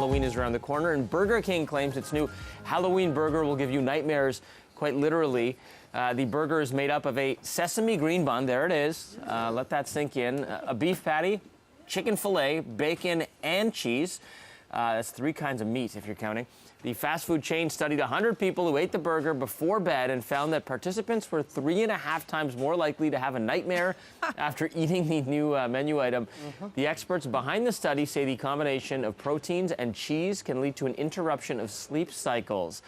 Halloween is around the corner, and Burger King claims its new Halloween burger will give you nightmares, quite literally. The burger is made up of a sesame green bun, there it is, let that sink in, a beef patty, chicken fillet, bacon, and cheese. That's 3 kinds of meat, if you're counting. The fast food chain studied 100 people who ate the burger before bed and found that participants were 3.5 times more likely to have a nightmare after eating the new menu item. The experts behind the study say the combination of proteins and cheese can lead to an interruption of sleep cycles.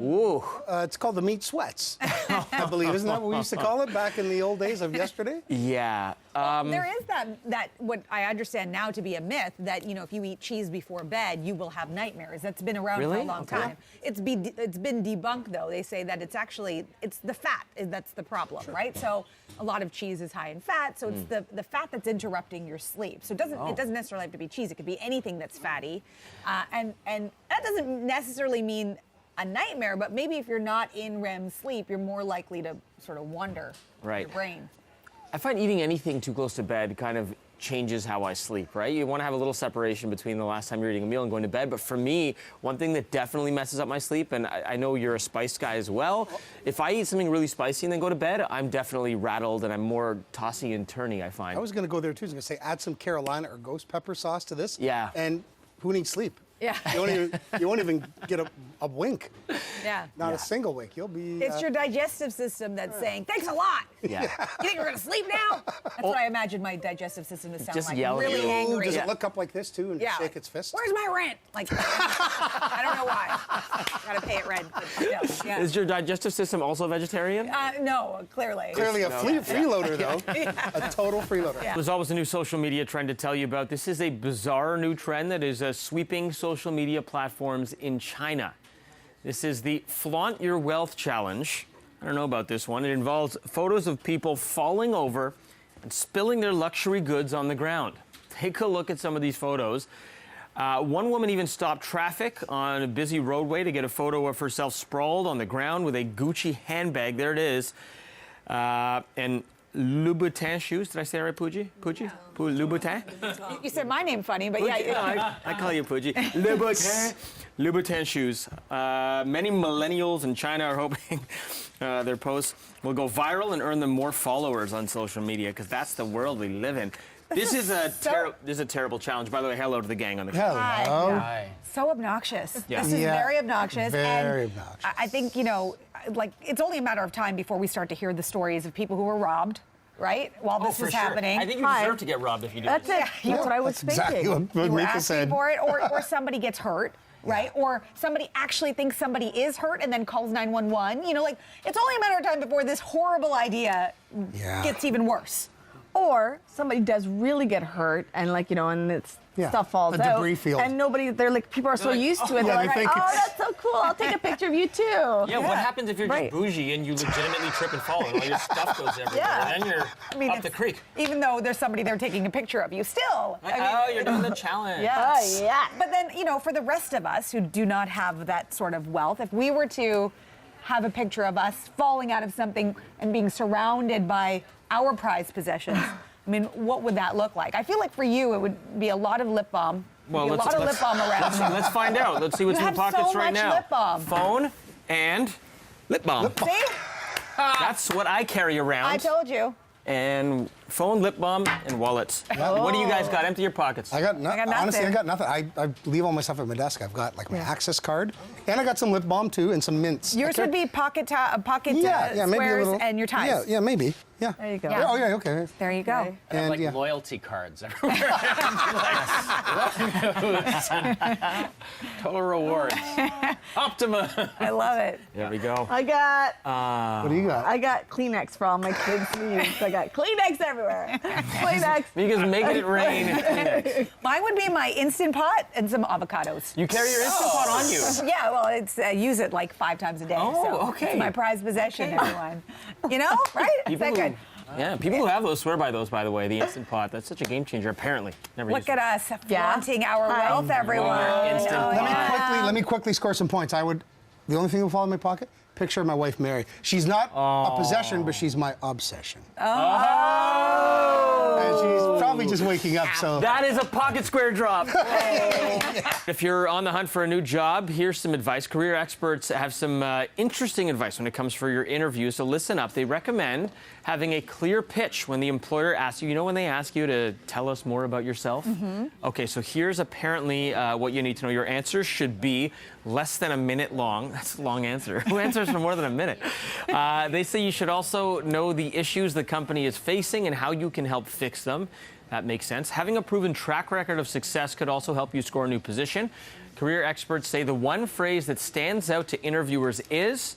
Ooh. It's called the meat sweats, I believe. Isn't that what we used to call it back in the old days of yesterday? Yeah. Well, there is that what I understand now to be a myth, that, you know, if you eat cheese before bed, you will have nightmares. That's been around for a long time. It's been debunked, though. They say that it's the fat that's the problem, right? So a lot of cheese is high in fat, so it's the fat that's interrupting your sleep. So it doesn't necessarily have to be cheese. It could be anything that's fatty, and that doesn't necessarily mean a nightmare, but maybe if you're not in REM sleep, you're more likely to sort of wander your brain. I find eating anything too close to bed kind of changes how I sleep, right? You want to have a little separation between the last time you're eating a meal and going to bed. But for me, one thing that definitely messes up my sleep, and I know you're a spice guy as well, if I eat something really spicy and then go to bed, I'm definitely rattled and I'm more tossy and turny, I find. I was going to go there too. I was going to say, add some Carolina or ghost pepper sauce to this. Yeah. And who needs sleep? Yeah. You won't even get a wink. Yeah. Not a single wink. You'll be... It's your digestive system that's saying, thanks a lot. Yeah. You think we're going to sleep now? That's what I imagine my digestive system to sound Just like. yelling. Really angry. Does it look up like this too and shake its fist? Where's my rent? Like, I don't know why. Got to pay it rent. But still, yeah. Is your digestive system also vegetarian? No, clearly. Clearly a freeloader, though. A total freeloader. Yeah. There's always a new social media trend to tell you about. This is a bizarre new trend that is sweeping social media platforms in China. This is the Flaunt Your Wealth challenge. I don't know about this one. It involves photos of people falling over and spilling their luxury goods on the ground. Take a look at some of these photos. One woman even stopped traffic on a busy roadway to get a photo of herself sprawled on the ground with a Gucci handbag. There it is. And Louboutin shoes. Did I say it right, Pooji? Pooji? Louboutin? You said my name funny, but Pooji? yeah. I call you Pooji. Louboutin. Louboutin shoes. Many millennials in China are hoping their posts will go viral and earn them more followers on social media, because that's the world we live in. This is a terrible challenge. By the way, hello to the gang on the Hello. Hi. So obnoxious. Yeah. This is very obnoxious. Very and obnoxious. I think, you know, like, it's only a matter of time before we start to hear the stories of people who were robbed, right? While this was happening. I think you deserve to get robbed if you do That's this. it. That's what I was thinking. Exactly what You were Mika asking said. for it, or somebody gets hurt. Right? Or somebody actually thinks somebody is hurt and then calls 911. You know, like, it's only a matter of time before this horrible idea gets even worse. Or somebody does really get hurt and, like, you know, and it's stuff falls a out. debris field. And they're like, people are so used to it. They're like, they think oh, it's- that's so cool. I'll take a picture of you too. Yeah, what happens if you're just bougie and you legitimately trip and fall and all your stuff goes everywhere? Yeah. And then you're up the creek. Even though there's somebody there taking a picture of you, still. You're doing the challenge. Yeah. Oh, yeah. But then, you know, for the rest of us who do not have that sort of wealth, if we were to have a picture of us falling out of something and being surrounded by our prized possessions, I mean, what would that look like? I feel like for you, it would be a lot of lip balm. Well, a lot of lip balm around. Let's find out. Let's see what's You in the have pockets so right much now. lip balm. Phone and lip balm. See? That's what I carry around. I told you. And phone, lip balm, and wallets. What do you guys got? Empty your pockets. I got nothing. nothing. Honestly, I got nothing. I leave all my stuff at my desk. I've got, like, my access card, and I got some lip balm too, and some mints. Yours would be pocket maybe a squares little, and your ties. Yeah, maybe. Yeah. There you go. Yeah. Oh, yeah, okay. There you go. Okay. I have, And, like, loyalty cards everywhere. Total rewards. Optima. I love it. There we go. I got What do you got? I got Kleenex for all my kids' needs. I got Kleenex everywhere. Kleenex. Because making it rain is Kleenex. Mine would be my Instant Pot and some avocados. You carry your Instant Pot on you. Yeah, well, it's use it like 5 times a day. Oh, so okay. It's my prized possession, everyone. You know, right? Is that good? Yeah, people who have those swear by those, by the way, the Instant Pot. That's such a game changer, apparently. Never Look used at it. us flaunting our wealth, everyone. Instant Oh, Pot. yeah. Let me quickly score some points. The only thing that will fall in my pocket, picture of my wife, Mary. She's not a possession, but she's my obsession. Oh! And she's probably just waking up, so. That is a pocket square drop. If you're on the hunt for a new job, here's some advice. Career experts have some interesting advice when it comes for your interview, so listen up. They recommend having a clear pitch when the employer asks you. You know when they ask you to tell us more about yourself? Okay, so here's apparently what you need to know. Your answers should be less than a minute long. That's a long answer. Who answers for more than a minute? They say you should also know the issues the company is facing and how you can help fix them. That makes sense. Having a proven track record of success could also help you score a new position. Career experts say the one phrase that stands out to interviewers is,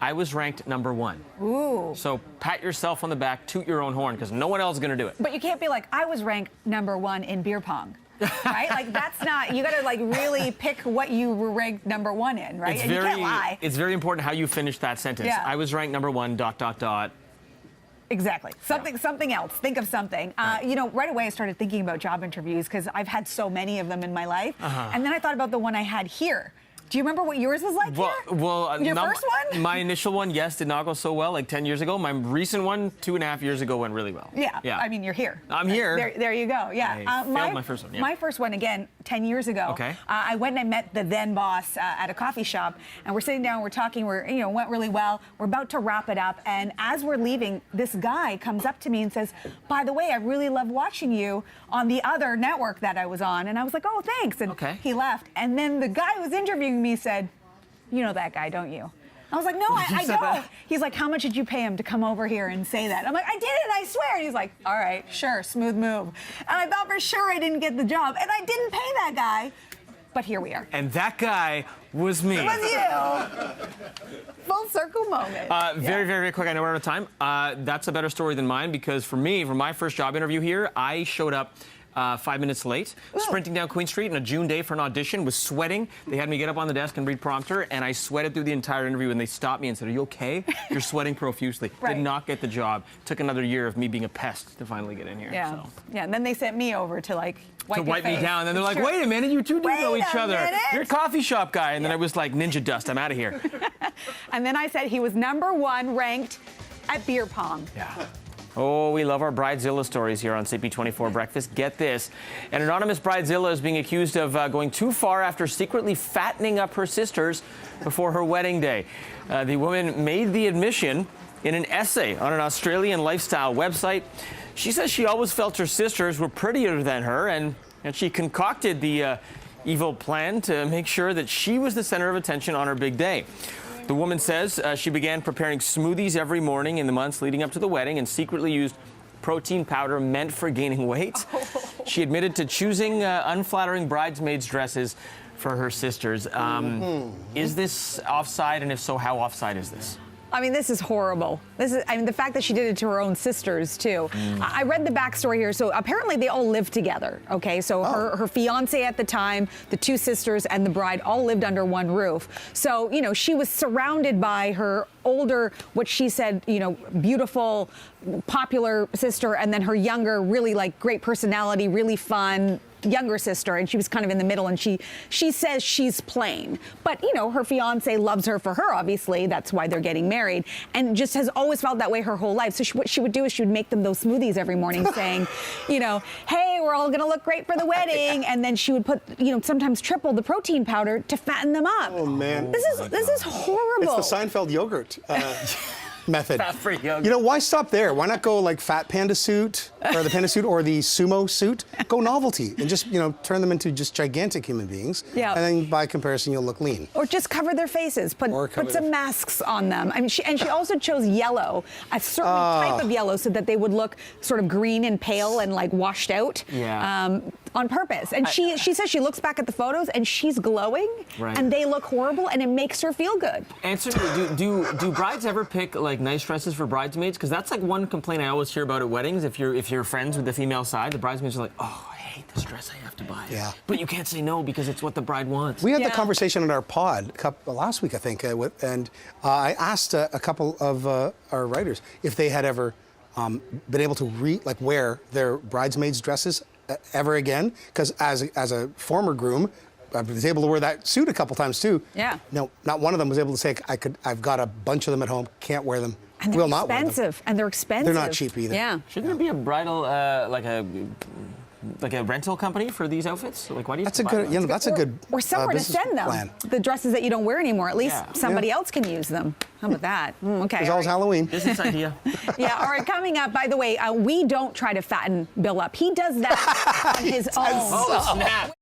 I was ranked #1. Ooh. So pat yourself on the back, toot your own horn, because no one else is going to do it. But you can't be like, I was ranked #1 in beer pong. Right? Like, that's not, you got to like really pick what you were ranked #1 in, right? And you can't lie. It's very important how you finish that sentence. Yeah. I was ranked #1, ... Exactly. Something else. Think of something. You know, right away I started thinking about job interviews because I've had so many of them in my life. And then I thought about the one I had here. Do you remember what yours was like here? Your first one? My initial one, yes, did not go so well, like 10 years ago. My recent one, 2.5 years ago, went really well. Yeah. I mean, you're here. I'm here. There you go. Yeah. I failed my first one. Yeah. My first one, again, 10 years ago. Okay. I went and I met the then boss at a coffee shop, and we're sitting down, we're talking, went really well. We're about to wrap it up, and as we're leaving, this guy comes up to me and says, by the way, I really love watching you on the other network that I was on. And I was like, oh, thanks. And he left. And then the guy who was interviewing me said, you know that guy, don't you? I was like, no, I don't. He's like, how much did you pay him to come over here and say that? I'm like, I did it, I swear. And he's like, all right, sure, smooth move. And I thought for sure I didn't get the job. And I didn't pay that guy. But here we are. And that guy was me. It was you. Full circle moment. Very, very quick. I know we're out of time. That's a better story than mine because for me, for my first job interview here, I showed up 5 minutes late, sprinting down Queen Street on a June day for an audition, was sweating. They had me get up on the desk and read prompter, and I sweated through the entire interview, and they stopped me and said, are you okay? You're sweating profusely. Did not get the job. Took another year of me being a pest to finally get in here. Yeah. So. Yeah, and then they sent me over to like wipe me down, and then they're like, wait a minute, you two do know each other. You're a coffee shop guy. And then I was like, ninja dust, I'm out of here. And then I said he was #1 ranked at beer pong. Yeah. Oh, we love our Bridezilla stories here on CP24 Breakfast. Get this. An anonymous Bridezilla is being accused of going too far after secretly fattening up her sisters before her wedding day. The woman made the admission in an essay on an Australian lifestyle website. She says she always felt her sisters were prettier than her, and she concocted the evil plan to make sure that she was the center of attention on her big day. The woman says she began preparing smoothies every morning in the months leading up to the wedding and secretly used protein powder meant for gaining weight. She admitted to choosing unflattering bridesmaids dresses for her sisters. Is this offside, and if so, how offside is this? I mean, this is horrible. The fact that she did it to her own sisters, too. I read the backstory here. So apparently they all lived together, okay? So her fiance at the time, the two sisters, and the bride all lived under one roof. So, she was surrounded by her older, what she said, beautiful, popular sister, and then her younger, really like great personality, really fun, younger sister, and she was kind of in the middle, and she says she's plain, but her fiance loves her for her, obviously. That's why they're getting married, and just has always felt that way her whole life. So what she would do is she would make them those smoothies every morning saying, hey, we're all gonna look great for the wedding, and then she would put sometimes triple the protein powder to fatten them up. Oh man, this is horrible. It's the Seinfeld yogurt method. Fat-free yogurt. Why stop there? Why not go like Fat Panda suit, or the Panda suit, or the sumo suit? Go novelty, and just turn them into just gigantic human beings. Yeah. And then by comparison, you'll look lean. Or just cover their faces. Put some masks on them. I mean, she also chose yellow, a certain type of yellow, so that they would look sort of green and pale and like washed out. Yeah. On purpose. And she says she looks back at the photos and she's glowing, right, and they look horrible, and it makes her feel good. Answer me, do brides ever pick like nice dresses for bridesmaids? Because that's like one complaint I always hear about at weddings. If you're friends with the female side, the bridesmaids are like, oh, I hate this dress, I have to buy it. Yeah. But you can't say no because it's what the bride wants. We had the conversation in our pod last week, I think, and I asked a couple of our writers if they had ever been able to wear their bridesmaids dresses ever again, because as a former groom, was able to wear that suit a couple times too. Yeah. No, not one of them was able to say, I've got a bunch of them at home, can't wear them. And they're Will not wear them. expensive. And they're expensive. They're not cheap either. Yeah. Shouldn't there be a bridal, like a rental company for these outfits? Like, why do you? That's a good. You know, that's a good. Or somewhere to business send them. plan. The dresses that you don't wear anymore. At least Yeah. somebody else can use them. How about that? Okay. There's all always right. Halloween. Business idea. Yeah. All right. Coming up. By the way, we don't try to fatten Bill up. He does that on his own. Oh, snap.